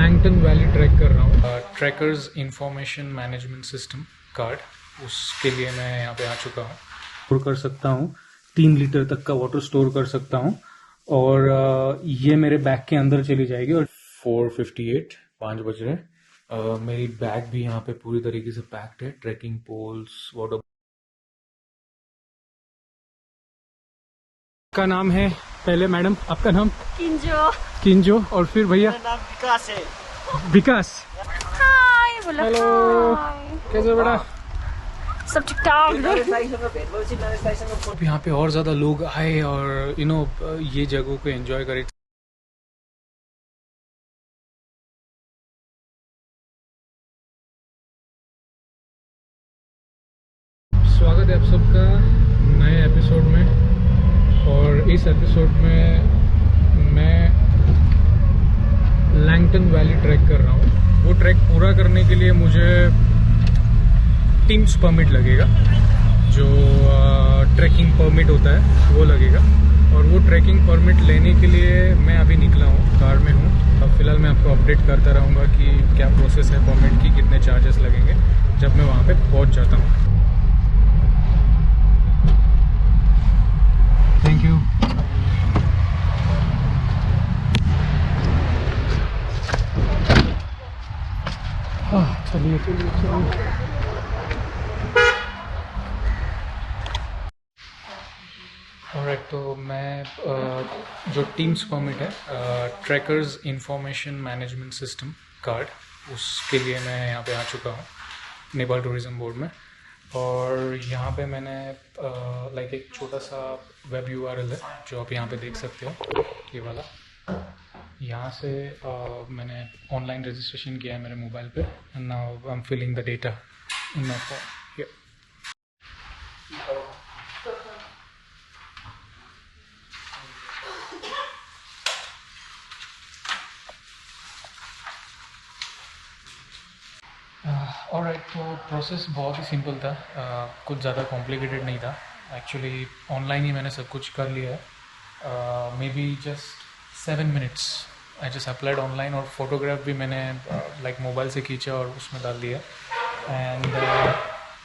Langton valley track कर रहा हूँ। Trekkers information management system card, उसके लिए मैं यहाँ पे आ चुका हूँ। स्टोर कर सकता हूँ, 3 लीटर तक का वाटर स्टोर कर सकता हूँ और ये मेरे बैग के अंदर चली जाएगी। और 4:58 5 बज रहे हैं। मेरी बैग भी यहाँ पे पूरी तरीके से पैक्ड है। ट्रैकिंग पोल्स, वाटर का नाम है। पहले मैडम, आपका नाम? किंजो। किंजो। और फिर भैया? मेरा नाम विकास है। विकास। हाय बोलो। हेलो, कैसे बेटा? सब ठीक ठाक। यहाँ पे और ज्यादा लोग आए और ये जगहों को एंजॉय करे। स्वागत है आप सबका नए एपिसोड में। और इस एपिसोड में मैं लैंगटन वैली ट्रैक कर रहा हूँ। वो ट्रैक पूरा करने के लिए मुझे टीम्स परमिट लगेगा, जो ट्रैकिंग परमिट होता है वो लगेगा। और वो ट्रैकिंग परमिट लेने के लिए मैं अभी निकला हूँ, कार में हूँ। अब फिलहाल मैं आपको अपडेट करता रहूँगा कि क्या प्रोसेस है परमिट की, कितने चार्जेस लगेंगे जब मैं वहाँ पे पहुँच जाता हूँ। Thank you. चलिए चलिए चलिए। ऑलराइट, तो मैं जो टीम्स परमिट है, trekkers information management system card, उसके लिए मैं यहाँ पे आ चुका हूँ नेपाल टूरिज्म बोर्ड में। और यहाँ पे मैंने लाइक एक छोटा सा वेब URL है जो आप यहाँ पे देख सकते हो, ये वाला। यहाँ से मैंने ऑनलाइन रजिस्ट्रेशन किया है मेरे मोबाइल पे। And now I am filling the data in my form. Alright, तो प्रोसेस बहुत ही सिंपल था। कुछ ज़्यादा कॉम्प्लिकेटेड नहीं था। एक्चुअली ऑनलाइन ही मैंने सब कुछ कर लिया है। May be just 7 minutes I just applied online. और फोटोग्राफ भी मैंने लाइक मोबाइल से खींचा और उसमें डाल दिया। एंड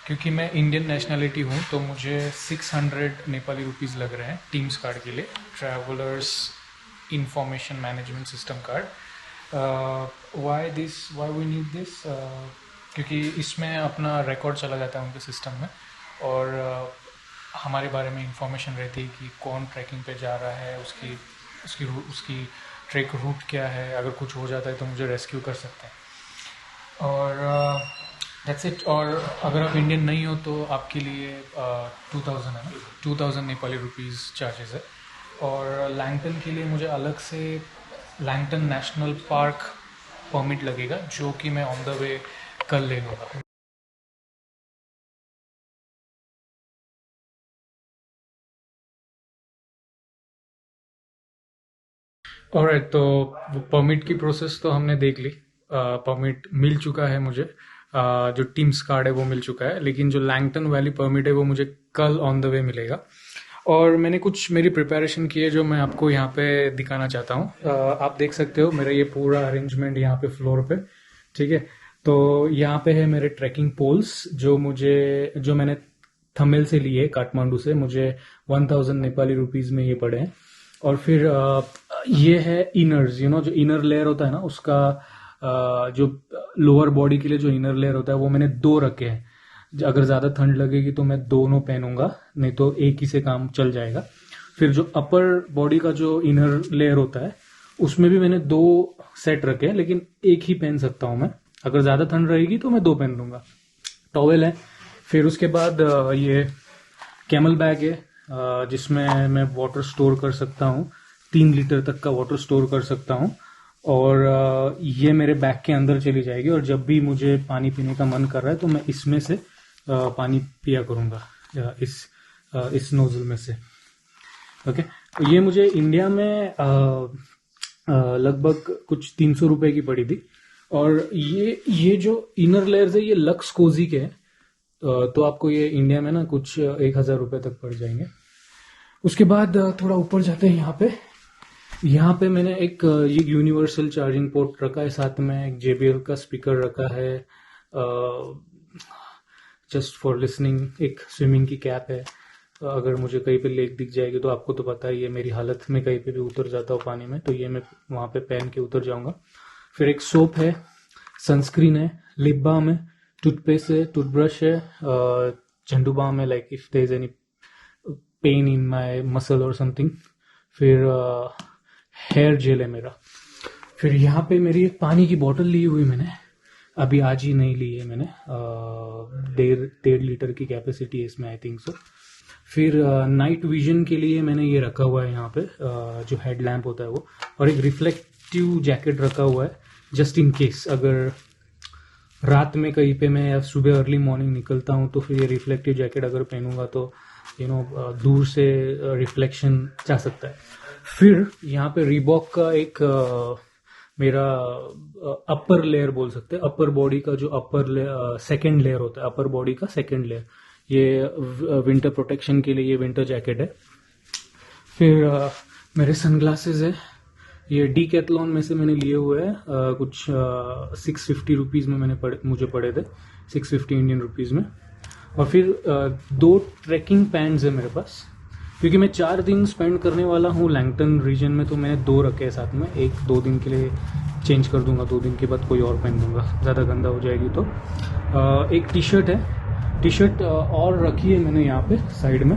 क्योंकि मैं इंडियन नेशनलिटी हूँ तो मुझे 600 नेपाली रुपीज़ लग रहे हैं टीम्स कार्ड के लिए, travellers information management system card. Why we need this? क्योंकि इसमें अपना रिकॉर्ड चला जाता है उनके सिस्टम में और हमारे बारे में इंफॉर्मेशन रहती है कि कौन ट्रैकिंग पे जा रहा है, उसकी ट्रैक रूट क्या है। अगर कुछ हो जाता है तो मुझे रेस्क्यू कर सकते हैं। और दैट्स इट। और अगर आप इंडियन नहीं हो तो आपके लिए 2000 है ना, 2000 नेपाली रुपीज़ चार्जेस है। और लैंगटन के लिए मुझे अलग से लैंगटन नेशनल पार्क परमिट लगेगा, जो कि मैं ऑन द वे कल ले लूँगा। ऑलराइट, तो परमिट की प्रोसेस तो हमने देख ली। परमिट मिल चुका है मुझे। जो टीम्स कार्ड है वो मिल चुका है, लेकिन जो लैंगटन वैली परमिट है वो मुझे कल ऑन द वे मिलेगा। और मैंने कुछ मेरी प्रिपरेशन की है जो मैं आपको यहाँ पे दिखाना चाहता हूँ। आप देख सकते हो मेरा ये पूरा अरेंजमेंट यहाँ पे फ्लोर पे, ठीक है। तो यहाँ पे है मेरे ट्रैकिंग पोल्स जो मैंने थमेल से लिए काठमांडू से। मुझे 1000 नेपाली रुपीज़ में ये पड़े हैं। और फिर ये है इनर्स, जो इनर लेयर होता है ना उसका, जो लोअर बॉडी के लिए जो इनर लेयर होता है वो मैंने 2 रखे हैं। अगर ज़्यादा ठंड लगेगी तो मैं दोनों पहनूंगा, नहीं तो एक ही से काम चल जाएगा। फिर जो अपर बॉडी का जो इनर लेयर होता है उसमें भी मैंने 2 सेट रखे हैं, लेकिन एक ही पहन सकता हूँ मैं। अगर ज़्यादा ठंड रहेगी तो मैं 2 पहन लूंगा। टॉवेल है। फिर उसके बाद ये कैमल बैग है जिसमें मैं वाटर स्टोर कर सकता हूँ, 3 लीटर तक का वाटर स्टोर कर सकता हूँ। और ये मेरे बैग के अंदर चली जाएगी और जब भी मुझे पानी पीने का मन कर रहा है तो मैं इसमें से पानी पिया करूँगा, इस नोजल में से। ओके, तो ये मुझे इंडिया में लगभग कुछ 300 रुपए की पड़ी थी। और ये जो इनर लेयर्स है ये लक्स कोजी के हैं, तो आपको ये इंडिया में ना कुछ 1000 रुपए तक पड़ जाएंगे। उसके बाद थोड़ा ऊपर जाते हैं। यहाँ पे यहाँ पे मैंने एक ये यूनिवर्सल चार्जिंग पोर्ट रखा है, साथ में एक JBL का स्पीकर रखा है, जस्ट फॉर लिसनिंग। एक स्विमिंग की कैप है, अगर मुझे कहीं पे लेक दिख जाएगी तो आपको तो पता ही है मेरी हालत में कहीं पे भी उतर जाता हूँ पानी में, तो ये मैं वहाँ पे पहन के उतर जाऊंगा। फिर एक सोप है, सनस्क्रीन है, लिप बाम है, टूथपेस्ट है, टूथब्रश है, झंडू बाम है, like if there is any pain in my muscle और समथिंग। फिर हेयर जेल है मेरा। फिर यहाँ पे मेरी एक पानी की बोतल ली हुई मैंने, अभी आज ही नहीं ली है मैंने, 1.5 लीटर की कैपेसिटी है इसमें, आई थिंक सो। फिर नाइट विजन के लिए मैंने ये रखा हुआ है यहाँ पे, जो हेड लैम्प होता है वो, और एक रिफ्लेक्टिव जैकेट रखा हुआ है, जस्ट इन केस अगर रात में कहीं पे मैं या सुबह अर्ली मॉर्निंग निकलता हूँ तो फिर ये रिफ्लेक्टिव जैकेट अगर पहनूंगा तो दूर से रिफ्लेक्शन जा सकता है। फिर यहाँ पे रीबॉक का एक मेरा अपर लेयर बोल सकते हैं, अपर बॉडी का जो अपर सेकेंड लेयर होता है, अपर बॉडी का सेकेंड लेयर, ये विंटर प्रोटेक्शन के लिए ये विंटर जैकेट है। फिर मेरे सनग्लासेस है, ये डीकैथलॉन में से मैंने लिए हुए हैं, कुछ 650 रुपीज़ में मुझे पड़े थे, 650 इंडियन रुपीज़ में। और फिर 2 ट्रैकिंग पैंट्स है मेरे पास, क्योंकि मैं 4 दिन स्पेंड करने वाला हूँ लैंगटन रीजन में, तो मैंने 2 रखे हैं साथ में, एक 2 दिन के लिए चेंज कर दूंगा, 2 दिन के बाद कोई और पहन दूंगा, ज़्यादा गंदा हो जाएगी तो। एक टी शर्ट है, टी शर्ट और रखी है मैंने यहाँ पे साइड में,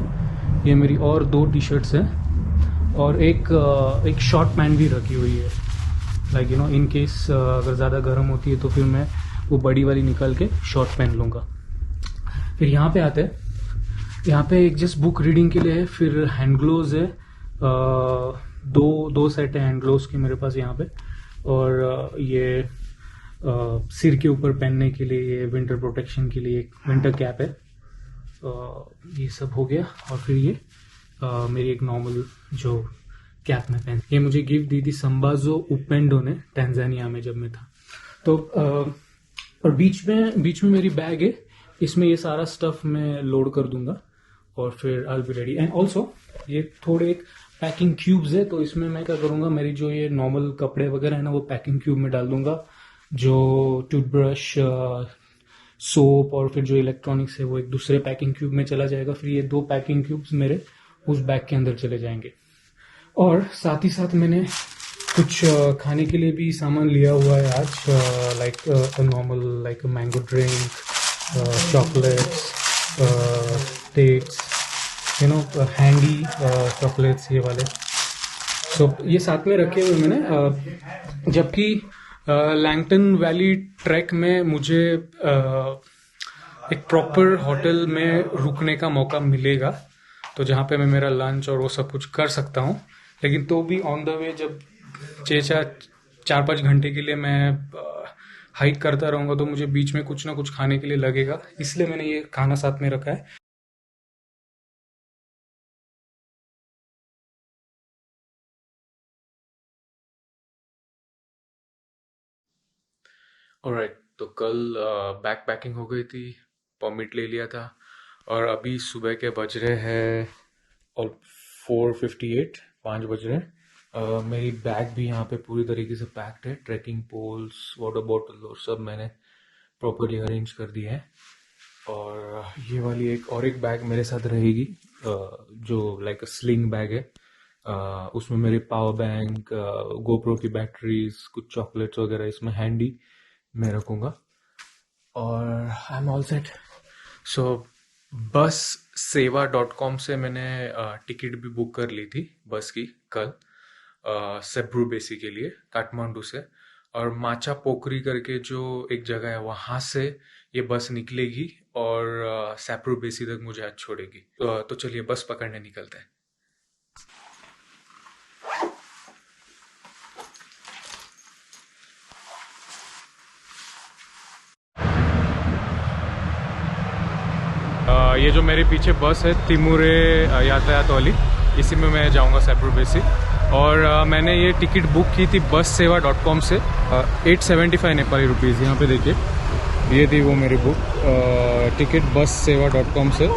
ये मेरी और 2 टी शर्ट्स हैं, और एक शॉर्ट पैंट भी रखी हुई है, लाइक इन केस अगर ज़्यादा गर्म होती है तो फिर मैं वो बड़ी वाली निकाल के शॉर्ट पहन लूँगा। फिर यहाँ पे आते हैं, यहाँ पे एक जस्ट बुक रीडिंग के लिए है। फिर हैंड ग्लोव्स है, दो सेट है हैंड ग्लोव्स के मेरे पास यहाँ पे, और ये सिर के ऊपर पहनने के लिए, ये विंटर प्रोटेक्शन के लिए एक विंटर कैप है। ये सब हो गया। और फिर ये मेरी एक नॉर्मल जो कैप में पहन, ये मुझे गिफ्ट दी थी संबाजो उपेंडो ने, टैंजानिया में जब मैं था। तो और बीच में मेरी बैग है, इसमें ये सारा स्टफ मैं लोड कर दूंगा और फिर I will be ready. And also ये थोड़े एक पैकिंग क्यूब्स है, तो इसमें मैं क्या करूंगा, मेरी जो ये नॉर्मल कपड़े वगैरह है ना वो पैकिंग क्यूब में डाल दूंगा, जो टूथब्रश, सोप और फिर जो इलेक्ट्रॉनिक्स है वो एक दूसरे पैकिंग क्यूब में चला जाएगा। फिर ये 2 पैकिंग क्यूब्स मेरे उस बैग के अंदर चले जाएंगे। और साथ ही साथ मैंने कुछ खाने के लिए भी सामान लिया हुआ है आज, like normal like mango drink, chocolates, dates, handy chocolates ये वाले, सो ये साथ में रखे हुए मैंने। जबकि लैंगटन वैली ट्रैक में मुझे एक प्रॉपर होटल में रुकने का मौका मिलेगा, तो जहाँ पे मैं मेरा लंच और वो सब कुछ कर सकता हूँ, लेकिन तो भी ऑन द वे जब 4-5 घंटे के लिए मैं हाइक करता रहूँगा तो मुझे बीच में कुछ ना कुछ खाने के लिए लगेगा, इसलिए मैंने ये खाना साथ में रखा है। ऑलराइट, तो कल बैक पैकिंग हो गई थी, परमिट ले लिया था, और अभी सुबह के बज रहे हैं और 4:58, 5 बज रहे हैं। मेरी बैग भी यहाँ पे पूरी तरीके से पैक्ड है, ट्रैकिंग पोल्स, वाटर बॉटल और सब मैंने प्रॉपर्ली अरेंज कर दिया है। और ये वाली एक बैग मेरे साथ रहेगी, जो लाइक स्लिंग बैग है, उसमें मेरे पावर बैंक, गोप्रो की बैटरीज, कुछ चॉकलेट्स वगैरह इसमें हैंडी मैं रखूँगा, और I am all set. So bussewa.com से मैंने टिकट भी बुक कर ली थी बस की कल, सेब्रू बेसी के लिए, काठमांडू से, और माचा पोखरी करके जो एक जगह है वहाँ से ये बस निकलेगी और सेब्रू बेसी तक मुझे आज छोड़ेगी। तो चलिए बस पकड़ने निकलते हैं। ये जो मेरे पीछे बस है तिमुरे यातायात वाली, इसी में मैं जाऊंगा सेब्रू बेसी। और मैंने ये टिकट बुक की थी bussewa.com से, 875 नेपाली रुपीज़। यहाँ पे देखिए, ये थी वो मेरी बुक टिकट bussewa.com से।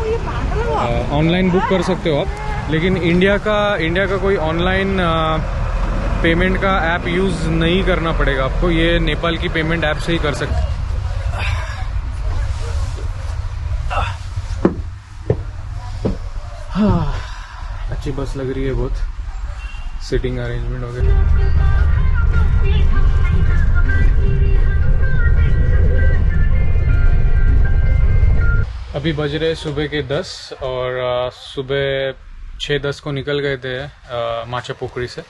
ऑनलाइन बुक कर सकते हो आप, लेकिन इंडिया का कोई ऑनलाइन पेमेंट का ऐप यूज़ नहीं करना पड़ेगा आपको, ये नेपाल की पेमेंट ऐप से ही कर सकते। अच्छी बस लग रही है बहुत, सिटिंग अरेंजमेंट वगैरह। अभी बज रहे सुबह के 10 और सुबह 6:10 को निकल गए थे माचा पोखरी से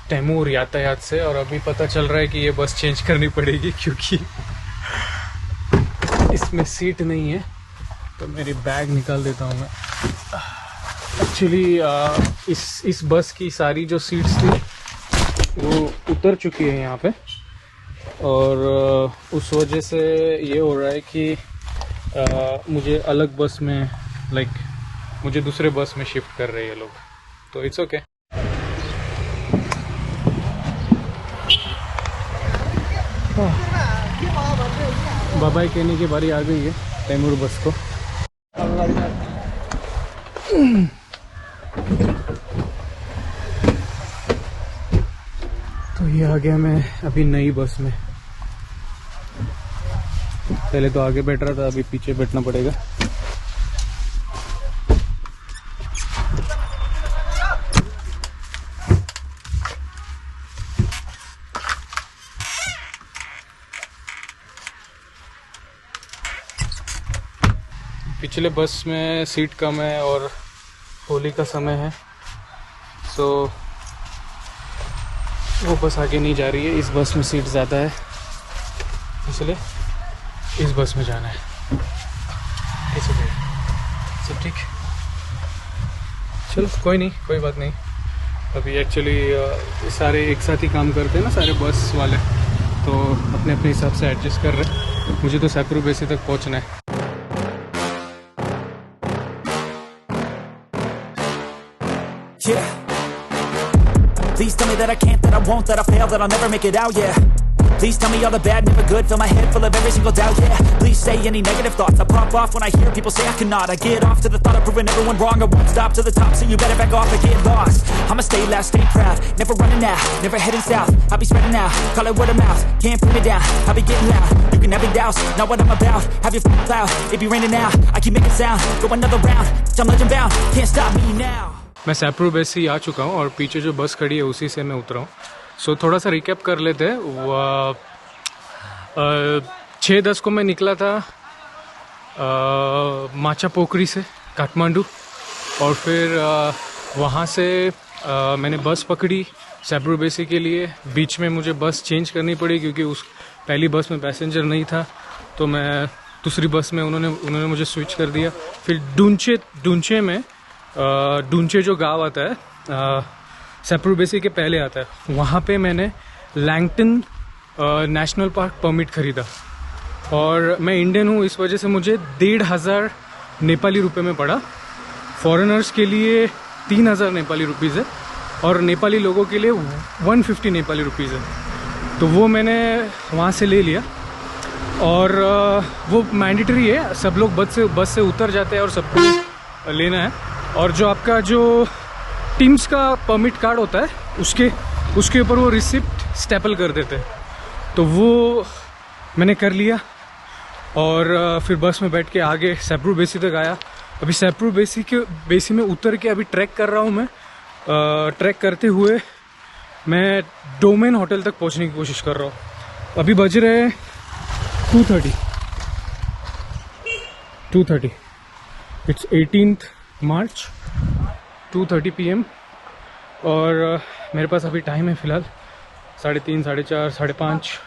तैमूर यातायात से, और अभी पता चल रहा है कि ये बस चेंज करनी पड़ेगी क्योंकि इसमें सीट नहीं है। तो मेरी बैग निकाल देता हूँ मैं। एक्चुअली इस बस की सारी जो सीट्स थी वो उतर चुकी है यहाँ पे, और उस वजह से ये हो रहा है कि मुझे अलग बस में मुझे दूसरे बस में शिफ्ट कर रहे हैं लोग, तो इट्स ओके। बाय बाय कहने की बारी आ गई है तैमूर बस को। तो ये आ गया मैं अभी नई बस में। पहले तो आगे बैठ रहा था, अभी पीछे बैठना पड़ेगा। पिछले बस में सीट कम है और होली का समय है, सो वो बस आगे नहीं जा रही है। इस बस में सीट ज़्यादा है, इसलिए इस बस में जाना है। कैसे सब ठीक? चलो कोई नहीं, कोई बात नहीं। अभी एक्चुअली सारे एक साथ ही काम करते हैं ना सारे बस वाले, तो अपने अपने हिसाब से एडजस्ट कर रहे हैं। मुझे तो सैप्रू बेसी तक पहुंचना है। Yeah. Please tell me that I can't, that I won't, that I fail, that I'll never make it out, yeah. Please tell me all the bad, never good, fill my head full of every single doubt, yeah. Please say any negative thoughts, I pop off when I hear people say I cannot. I get off to the thought of proving everyone wrong, I won't stop to the top, so you better back off and get lost. I'ma stay loud, stay proud, never running out, never heading south. I'll be spreading out, call it word of mouth, can't put me down, I'll be getting loud. You can have it douse, not what I'm about, have your f***ing cloud, it be raining now, I keep making sound, go another round, I'm legend bound, can't stop me now. मैं सैप्रू base से आ चुका हूँ और पीछे जो बस खड़ी है उसी से मैं उतरा हूँ। सो थोड़ा सा रिकैप कर लेते हैं। 6:10 को मैं निकला था माचा पोखरी से काठमांडू, और फिर वहाँ से मैंने बस पकड़ी सैप्रू बेसी के लिए। बीच में मुझे बस चेंज करनी पड़ी क्योंकि उस पहली बस में पैसेंजर नहीं था, तो मैं दूसरी बस में उन्होंने मुझे स्विच कर दिया। फिर डुंचे में डुंचे जो गांव आता है सैप्रू बेसी के पहले आता है, वहाँ पे मैंने लैंगटन नेशनल पार्क परमिट खरीदा। और मैं इंडियन हूँ, इस वजह से मुझे 1,500 नेपाली रुपए में पड़ा। फॉरेनर्स के लिए 3,000 नेपाली रुपीज़ है, और नेपाली लोगों के लिए 150 नेपाली रुपीज़ है। तो वो मैंने वहाँ से ले लिया, और वो मैंडेटरी है, सब लोग बस से उतर जाते हैं और सबको लेना है। और जो आपका जो टीम्स का परमिट कार्ड होता है उसके ऊपर वो रिसिप्ट स्टेपल कर देते हैं, तो वो मैंने कर लिया। और फिर बस में बैठ के आगे सैप्रू बेसी तक आया। अभी सैप्रू बेसी में उतर के अभी ट्रैक कर रहा हूँ मैं। ट्रैक करते हुए मैं डोमेन होटल तक पहुँचने की कोशिश कर रहा हूँ। अभी बज रहे 2:30 इट्स 18th मार्च 2:30 PM, और मेरे पास अभी टाइम है फ़िलहाल 3:30, 4:30, 5:30,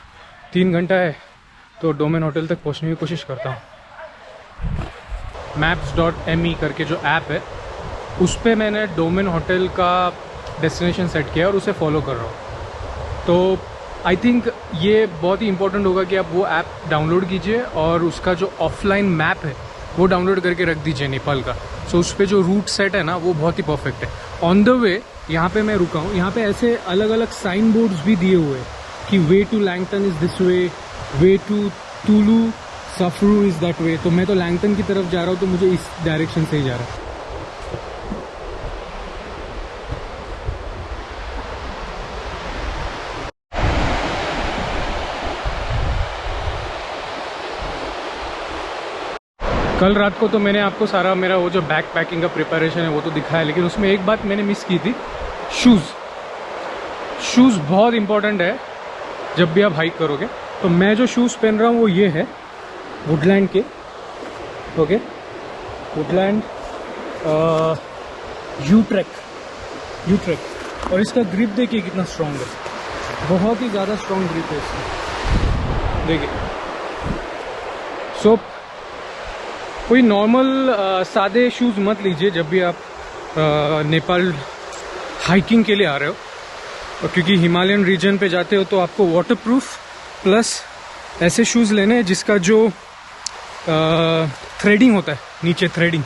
3 घंटा है। तो डोमेन होटल तक पहुंचने की कोशिश करता हूँ। maps.me करके जो ऐप है उस पर मैंने डोमेन होटल का डेस्टिनेशन सेट किया और उसे फॉलो कर रहा हूँ। तो आई थिंक ये बहुत ही इंपॉर्टेंट होगा कि आप वो ऐप डाउनलोड कीजिए और उसका जो ऑफलाइन मैप है वो डाउनलोड करके रख दीजिए नेपाल का। सो उस पर जो रूट सेट है ना वो बहुत ही परफेक्ट है। ऑन द वे यहाँ पे मैं रुका हूँ, यहाँ पे ऐसे अलग अलग साइन बोर्ड्स भी दिए हुए हैं कि way to Langton is this way to तुलू सफरू इज़ दैट वे। तो मैं तो लैंगटन की तरफ जा रहा हूँ, तो मुझे इस डायरेक्शन से ही जा रहा है। कल रात को तो मैंने आपको सारा मेरा वो जो बैक पैकिंग का प्रिपरेशन है वो तो दिखाया, लेकिन उसमें एक बात मैंने मिस की थी, शूज़ बहुत इम्पोर्टेंट है जब भी आप हाइक करोगे। तो मैं जो शूज़ पहन रहा हूँ वो ये है वुडलैंड के, ओके, वुडलैंड यूट्रेक। और इसका ग्रिप देखिए कितना स्ट्रॉन्ग है, बहुत ही ज़्यादा स्ट्रॉन्ग ग्रिप है इसका, देखिए। सो कोई नॉर्मल सादे शूज़ मत लीजिए जब भी आप नेपाल हाइकिंग के लिए आ रहे हो, और क्योंकि हिमालयन रीजन पे जाते हो तो आपको वाटरप्रूफ प्लस ऐसे शूज़ लेने हैं जिसका जो थ्रेडिंग होता है, नीचे थ्रेडिंग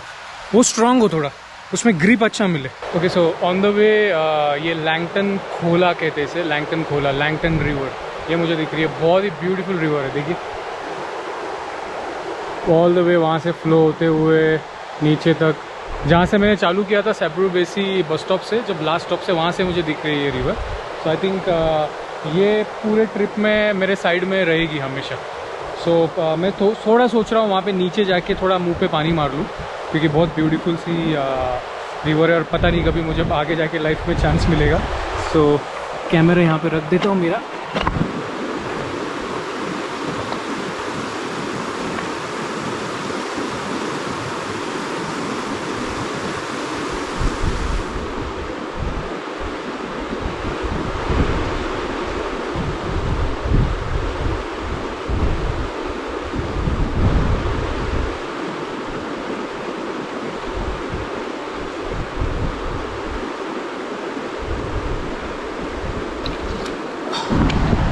वो स्ट्रांग हो थोड़ा, उसमें ग्रिप अच्छा मिले। Okay, so on the way ये लैंगटन खोला कहते हैं इसे, लैंगटन खोला, लैंगटन रिवर, ये मुझे दिख रही है, बहुत ही ब्यूटीफुल रिवर है, देखिए ऑल द वे वहाँ से फ्लो होते हुए नीचे तक, जहाँ से मैंने चालू किया था सेब्रू बेसी बस स्टॉप से, जब लास्ट स्टॉप से वहाँ से मुझे दिख रही है ये रिवर। सो आई थिंक ये पूरे ट्रिप में मेरे साइड में रहेगी हमेशा। सो मैं थोड़ा सोच रहा हूँ वहाँ पे नीचे जाके थोड़ा मुंह पे पानी मार लूँ, क्योंकि बहुत ब्यूटीफुल सी रिवर है और पता नहीं कभी मुझे आगे जाके लाइफ में चांस मिलेगा। सो कैमरा यहाँ पे रख देता हूँ मेरा।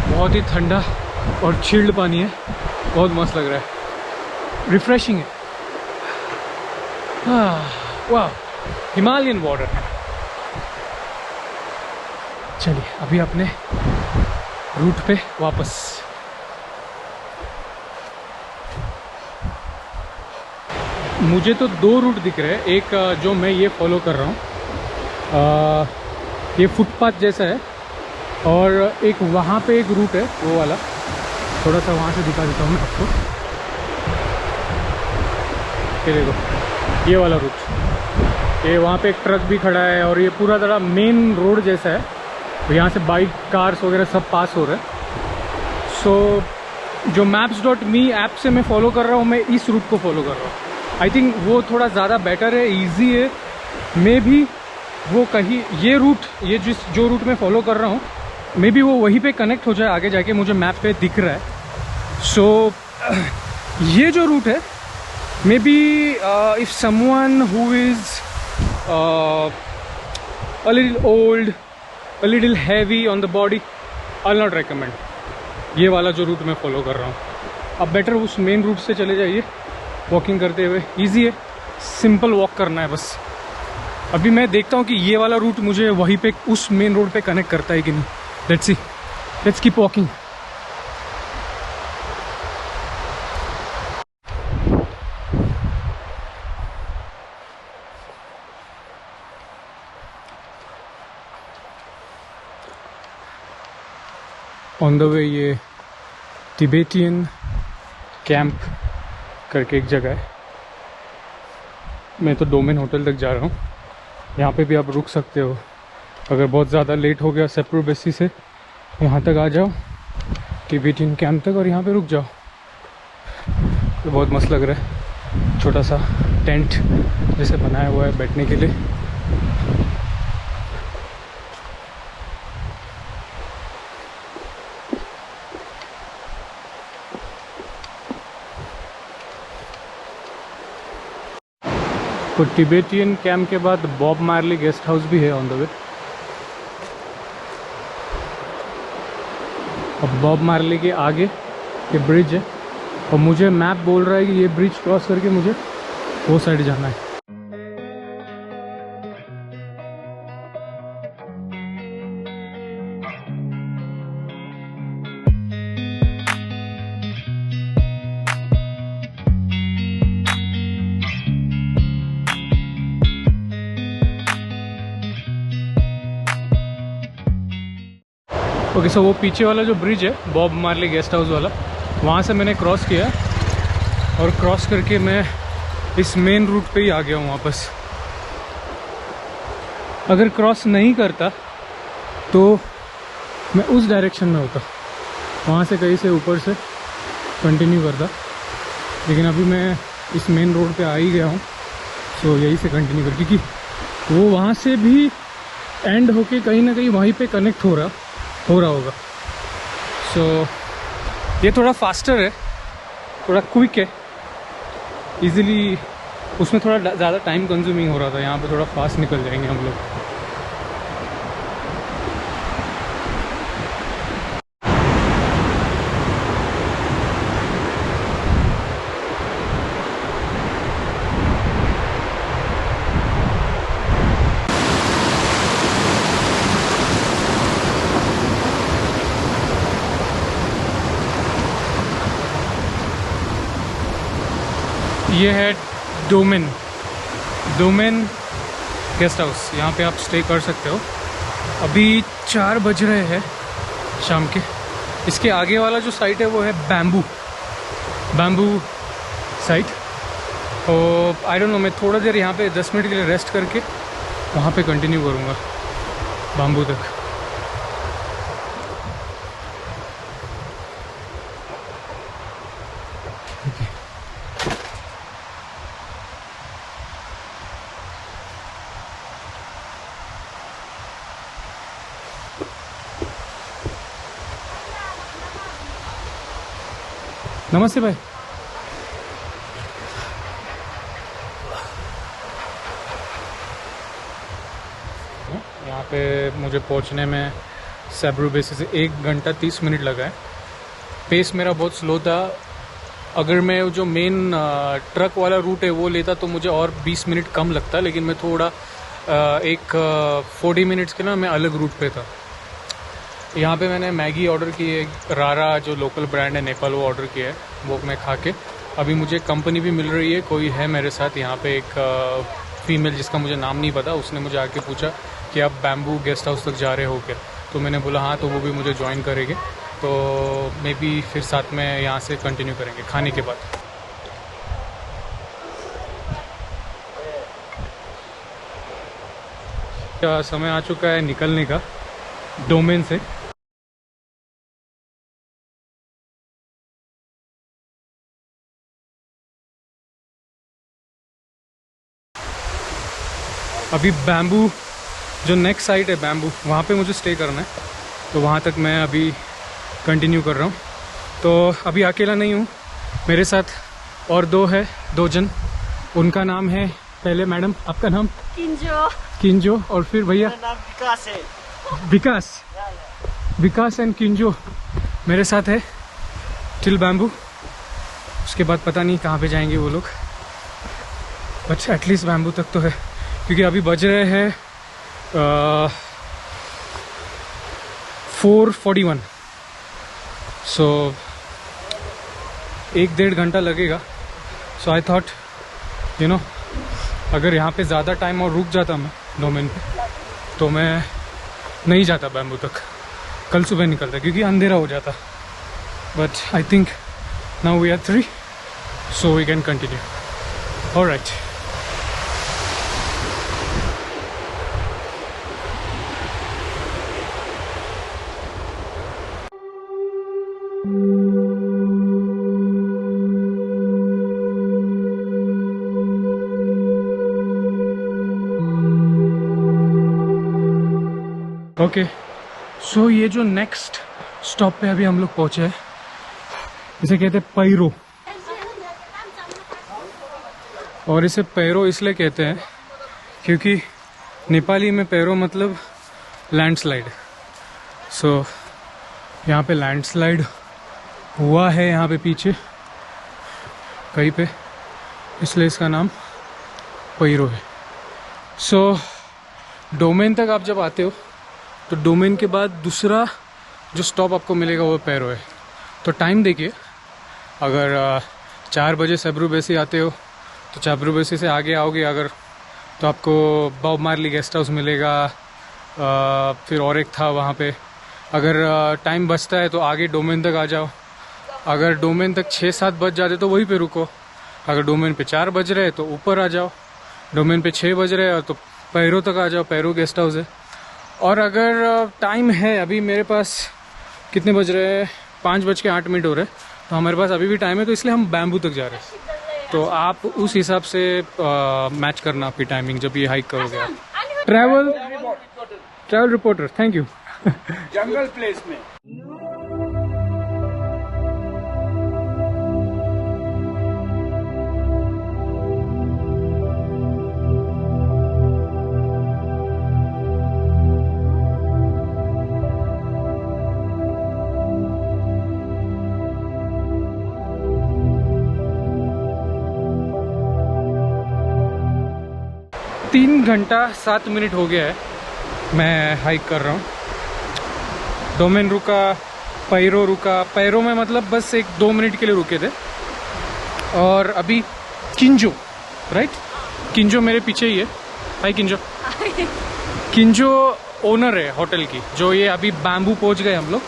बहुत ही ठंडा और चिल्ड पानी है, बहुत मस्त लग रहा है, रिफ्रेशिंग है। वाह, हिमालयन वाटर। चलिए अभी अपने रूट पे वापस। मुझे तो दो रूट दिख रहे हैं, एक जो मैं ये फॉलो कर रहा हूँ, ये फुटपाथ जैसा है, और एक वहाँ पे एक रूट है वो वाला, थोड़ा सा वहाँ से दिखा देता हूँ मैं आपको। ये देखो ये वाला रूट, ये वहाँ पे एक ट्रक भी खड़ा है और ये पूरा तरह मेन रोड जैसा है, तो यहाँ से बाइक कार्स वगैरह सब पास हो रहे हैं। सो जो maps.me ऐप से मैं फॉलो कर रहा हूँ, मैं इस रूट को फॉलो कर रहा हूँ। आई थिंक वो थोड़ा ज़्यादा बेटर है, ईजी है, मे भी वो कहीं ये रूट, ये जो रूट मैं फॉलो कर रहा हूँ, मे बी वो वहीं पे कनेक्ट हो जाए आगे जाके, मुझे मैप पे दिख रहा है। सो ये जो रूट है, may be if someone who is a little old, a little heavy on the body, I'll not recommend ये वाला जो रूट मैं फॉलो कर रहा हूँ। अब बेटर उस मेन रूट से चले जाइए वॉकिंग करते हुए, ईजी है, सिंपल वॉक करना है बस। अभी मैं देखता हूँ कि ये वाला रूट मुझे वहीं पे उस मेन रोड पे कनेक्ट करता है कि नहीं। Let's see, let's keep walking. On the way ये तिबेटियन कैंप करके एक जगह है, मैं तो डोमेन होटल तक जा रहा हूँ, यहाँ पे भी आप रुक सकते हो। अगर बहुत ज़्यादा लेट हो गया सेप्रू बेसी से, यहाँ तक आ जाओ तिबेटियन कैंप तक और यहाँ पे रुक जाओ। तो बहुत मस्त लग रहा है, छोटा सा टेंट जैसे बनाया हुआ है बैठने के लिए। तो तिबेटियन कैंप के बाद बॉब मार्ली गेस्ट हाउस भी है ऑन द वे। अब बॉब मार्ली के आगे ये ब्रिज है और मुझे मैप बोल रहा है कि ये ब्रिज क्रॉस करके मुझे वो साइड जाना है। ओके, सो वो पीछे वाला जो ब्रिज है बॉब मार्ली गेस्ट हाउस वाला, वहाँ से मैंने क्रॉस किया और क्रॉस करके मैं इस मेन रूट पे ही आ गया हूँ वापस। अगर क्रॉस नहीं करता तो मैं उस डायरेक्शन में होता, वहाँ से कहीं से ऊपर से कंटिन्यू करता, लेकिन अभी मैं इस मेन रोड पे आ ही गया हूँ, सो यही से कंटिन्यू कर, क्योंकि वो वहाँ से भी एंड होके कहीं ना कहीं वहीं पे कनेक्ट हो रहा होगा। सो ये थोड़ा फास्टर है, थोड़ा क्विक है, इजीली। उसमें थोड़ा ज़्यादा टाइम कंज्यूमिंग हो रहा था, यहाँ पे थोड़ा फास्ट निकल जाएंगे हम लोग। ये है डोमेन गेस्ट हाउस, यहाँ पे आप स्टे कर सकते हो। अभी 4 बज रहे हैं शाम के। इसके आगे वाला जो साइट है वो है बैम्बू साइट। और आई डोंट नो, मैं थोड़ा देर यहाँ पे 10 मिनट के लिए रेस्ट करके वहाँ पे कंटिन्यू करूँगा बैम्बू तक। नमस्ते भाई। यहाँ पे मुझे पहुँचने में सैब्रू बेसी से 1 घंटा 30 मिनट लगा है। पेस मेरा बहुत स्लो था। अगर मैं जो मेन ट्रक वाला रूट है वो लेता तो मुझे और 20 मिनट कम लगता, लेकिन मैं थोड़ा 40 मिनट्स के ना मैं अलग रूट पे था। यहाँ पे मैंने मैगी ऑर्डर की है, रारा जो लोकल ब्रांड है नेपाल, वो ऑर्डर किया है, वो मैं खा के अभी मुझे कंपनी भी मिल रही है। कोई है मेरे साथ यहाँ पे, एक फीमेल जिसका मुझे नाम नहीं पता, उसने मुझे आके पूछा कि आप बैम्बू गेस्ट हाउस तक जा रहे हो क्या, तो मैंने बोला हाँ, तो वो भी मुझे ज्वाइन करेंगे, तो मे बी फिर साथ में यहाँ से कंटिन्यू करेंगे खाने के बाद। समय आ चुका है निकलने का डोमेन से। अभी बैम्बू जो नेक्स्ट साइट है बैम्बू, वहाँ पे मुझे स्टे करना है, तो वहाँ तक मैं अभी कंटिन्यू कर रहा हूँ। तो अभी अकेला नहीं हूँ, मेरे साथ और दो जन। उनका नाम है, पहले मैडम आपका नाम? किंजो। और फिर भैया? मेरा नाम विकास है। विकास एंड किंजो मेरे साथ है टिल बैम्बू। उसके बाद पता नहीं कहाँ पे जाएंगे वो लोग, बट एटलीस्ट बैम्बू तक तो है, क्योंकि अभी बज रहे हैं 4:41। सो 1-1.5 घंटा लगेगा। सो आई थॉट अगर यहाँ पे ज़्यादा टाइम और रुक जाता मैं डोमेन पे, तो मैं नहीं जाता बैम्बू तक, कल सुबह निकलता, क्योंकि अंधेरा हो जाता। But I think now we are 3, so we can continue. Alright. Okay, so ये जो नेक्स्ट स्टॉप पे अभी हम लोग पहुंचे हैं, इसे कहते हैं पैरो। और इसे पैरो इसलिए कहते हैं क्योंकि नेपाली में पैरो मतलब लैंडस्लाइड। सो यहाँ पे लैंडस्लाइड हुआ है, यहाँ पे पीछे कहीं पे, इसलिए इसका नाम पैरो है। सो डोमेन तक आप जब आते हो तो डोमेन के बाद दूसरा जो स्टॉप आपको मिलेगा वो पैरो है। तो टाइम देखिए, अगर 4 बजे सैब्रू बेसी आते हो तो सैब्रू बेसी से आगे आओगे अगर, तो आपको बॉब मार्ली गेस्ट हाउस मिलेगा। फिर और एक था वहाँ पे। अगर टाइम बचता है तो आगे डोमेन तक आ जाओ। अगर डोमेन तक 6-7 बज जाते तो वहीं पे रुको। अगर डोमेन पे 4 बज रहे हैं तो ऊपर आ जाओ, डोमेन पे 6 बज रहे हैं तो पैरो तक आ जाओ, पैरो गेस्ट हाउस है। और अगर टाइम है, अभी मेरे पास कितने बज रहे हैं, 5:08 हो रहे हैं, तो हमारे पास अभी भी टाइम है, तो इसलिए हम बैम्बू तक जा रहे हैं। तो आप उस हिसाब से मैच करना आपकी टाइमिंग जब ये हाइक करोगे आप। Travel reporter, thank you. Jungle place में। तीन घंटा 7 मिनट हो गया है मैं हाइक कर रहा हूँ। डोमेन रुका, पैरो रुका, पैरो में मतलब बस 1-2 मिनट के लिए रुके थे। और अभी किंजो, राइट, किंजो मेरे पीछे ही है। हाय किंजो। किंजो ओनर है होटल की, जो ये अभी बैम्बू पहुँच गए हम लोग।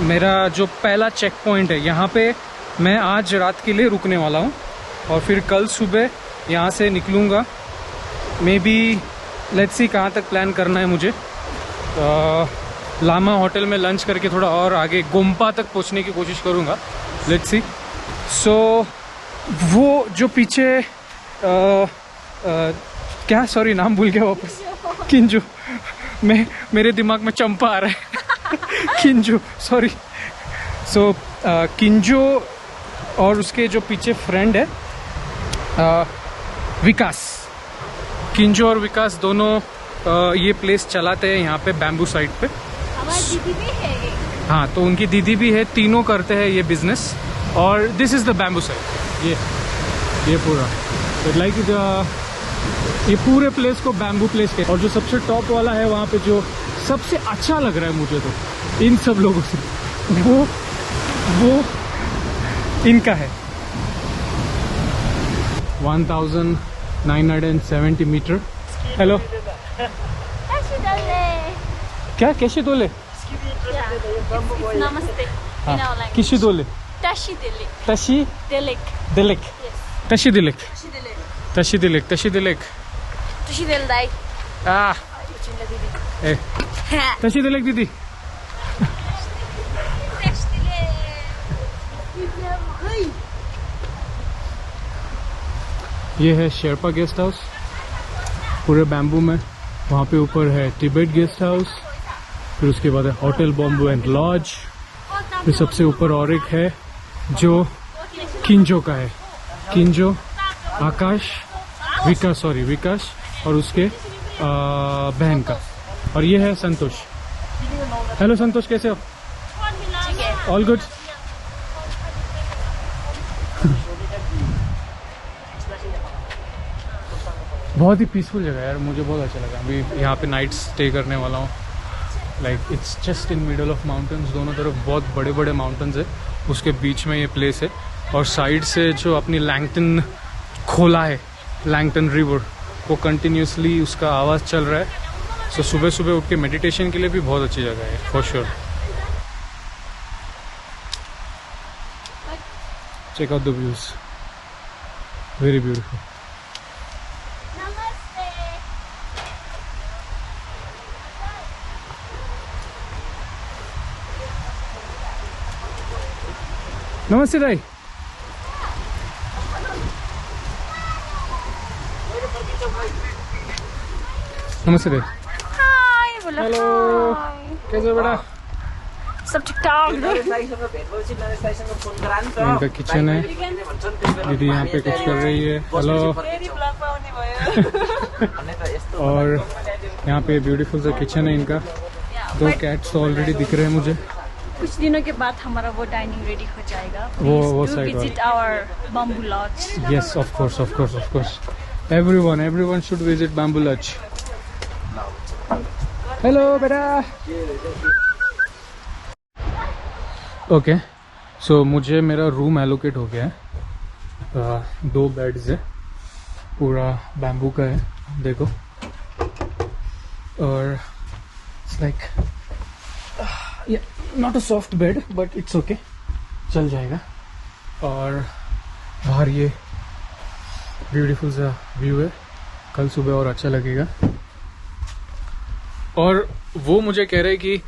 मेरा जो पहला चेक पॉइंट है, यहाँ पे मैं आज रात के लिए रुकने वाला हूँ और फिर कल सुबह यहाँ से निकलूँगा। मे बी लेट्स सी कहाँ तक प्लान करना है मुझे। लामा होटल में लंच करके थोड़ा और आगे गोम्पा तक पहुँचने की कोशिश करूँगा, लेट्स सी। सो वो जो पीछे क्या, सॉरी नाम भूल गया वापस, किंजो, मेरे दिमाग में चंपा आ रहा है। किंजो, सॉरी। सो किंजो और उसके जो पीछे फ्रेंड है विकास, किंजो और विकास दोनों ये प्लेस चलाते हैं यहाँ पे बैम्बू साइड पे। हमारी दीदी भी है। हाँ, तो उनकी दीदी भी है, तीनों करते हैं ये बिजनेस। और this is the bamboo side, ये पूरा लाइक ये पूरे प्लेस को बैम्बू प्लेस के। और जो सबसे टॉप वाला है वहाँ पे, जो सबसे अच्छा लग रहा है मुझे तो इन सब लोगों से, वो इनका है। 1970 मीटर। हेलो, क्या कैसे दोले? नमस्ते। हाँ, किसी दोले? Tashi Dilik. तशी Dilik. दिलिक, Yes. तशी दिलिक, Tashi Dilik. तशी दिलिक, तशी दिलिक। Tashi Dilday. आ ए तशी दिलिक दीदी। Tashi Dilik. ये है शेरपा गेस्ट हाउस पूरे बैम्बू में। वहाँ पे ऊपर है तिब्बत गेस्ट हाउस, फिर उसके बाद है होटल बॉम्बू एंड लॉज। फिर सबसे ऊपर और एक है जो किंजो का है, किंजो, आकाश, विकास और उसके बहन का। और ये है संतोष। हेलो संतोष, कैसे हो? All good. बहुत ही पीसफुल जगह है यार, मुझे बहुत अच्छा लगा। अभी यहाँ पे नाइट स्टे करने वाला हूँ। Like it's just in middle of mountains, दोनों तरफ बहुत बड़े बड़े माउंटेन्स है, उसके बीच में ये प्लेस है। और साइड से जो अपनी लैंगटन खोला है, लैंगटन रिवर, वो कंटिन्यूसली उसका आवाज़ चल रहा है। सो सुबह सुबह उठ के मेडिटेशन के लिए भी बहुत अच्छी जगह है, for sure. Check out the views, very beautiful. नमस्ते दाई। नमस्ते दाई। हाय बोलो। Hello, hi. कैसे हो बेटा? सब ठीक ठाक। इनका किचन है, दीदी यहाँ पे कुछ कर रही है। हेलो। और यहाँ पे ब्यूटीफुल सा किचन है इनका। 2 कैट्स ऑलरेडी दिख रहे हैं मुझे। कुछ दिनों के बाद हमारा वो डाइनिंग रेडी हो जाएगा। वो side visit our bamboo lodge. Yes, of course. Everyone should visit Bamboo Lodge. Hello, beta. Okay, so मुझे मेरा रूम एलोकेट हो गया है। 2 बेड्स है, पूरा बैम्बू का है, देखो। और it's like not a soft bed but it's okay, चल जाएगा। और बाहर ये ब्यूटीफुल सा व्यू है, कल सुबह और अच्छा लगेगा। और वो मुझे कह रहे कि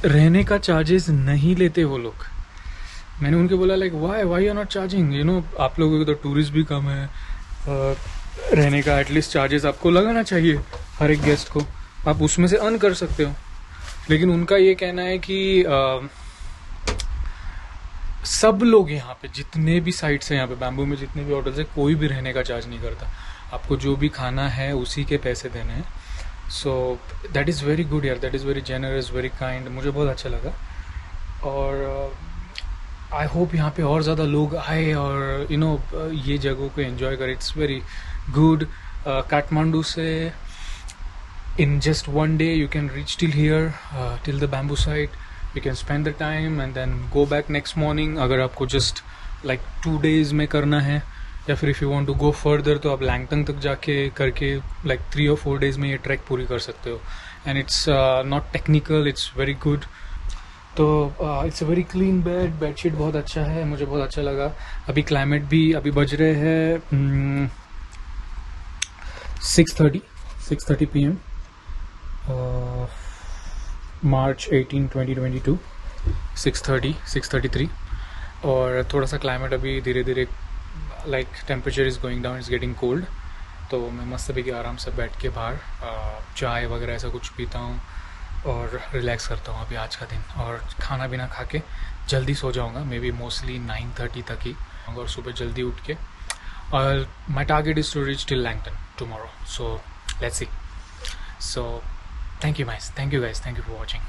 रहने का चार्जेस नहीं लेते वो लोग। मैंने उनके बोला like why are not charging, you know आप लोगों को तो टूरिस्ट भी कम है, रहने का एटलीस्ट चार्जेस आपको लगाना चाहिए हर एक गेस्ट को, आप उसमें से अर्न कर सकते हो। लेकिन उनका ये कहना है कि सब लोग यहाँ पे जितने भी साइट्स हैं यहाँ पे बैम्बू में, जितने भी होटल्स हैं, कोई भी रहने का चार्ज नहीं करता, आपको जो भी खाना है उसी के पैसे देने हैं। So that is very good यार, that is very generous, very kind, मुझे बहुत अच्छा लगा। और आई होप यहाँ पे और ज़्यादा लोग आए और यू नो ये जगहों को एंजॉय करें। It's very good. काठमांडू से in just one day you can reach till here, till the bamboo site. You can spend the time and then go back next morning. अगर आपको just like 2 days में करना है, या फिर if you want to go further तो आप Langton तक जाके करके like 3 or 4 days में ये ट्रैक पूरी कर सकते हो। And it's not technical, it's very good. तो it's a very clean bedsheet बहुत अच्छा है, मुझे बहुत अच्छा लगा। अभी क्लाइमेट भी, अभी बज रहे हैं 6:30 PM, March 18, 2022, 6:33। और थोड़ा सा क्लाइमेट अभी धीरे धीरे like temperature is going down, is getting cold. तो मैं मस्त अभी आराम से बैठ के बाहर चाय वगैरह ऐसा कुछ पीता हूँ और रिलैक्स करता हूँ अभी आज का दिन। और खाना पीना खा के जल्दी सो जाऊँगा, मे बी मोस्टली 9:30 तक ही, और सुबह जल्दी उठ के। और my target is to reach till Langtang tomorrow, so let's see. So thank you guys, thank you for watching.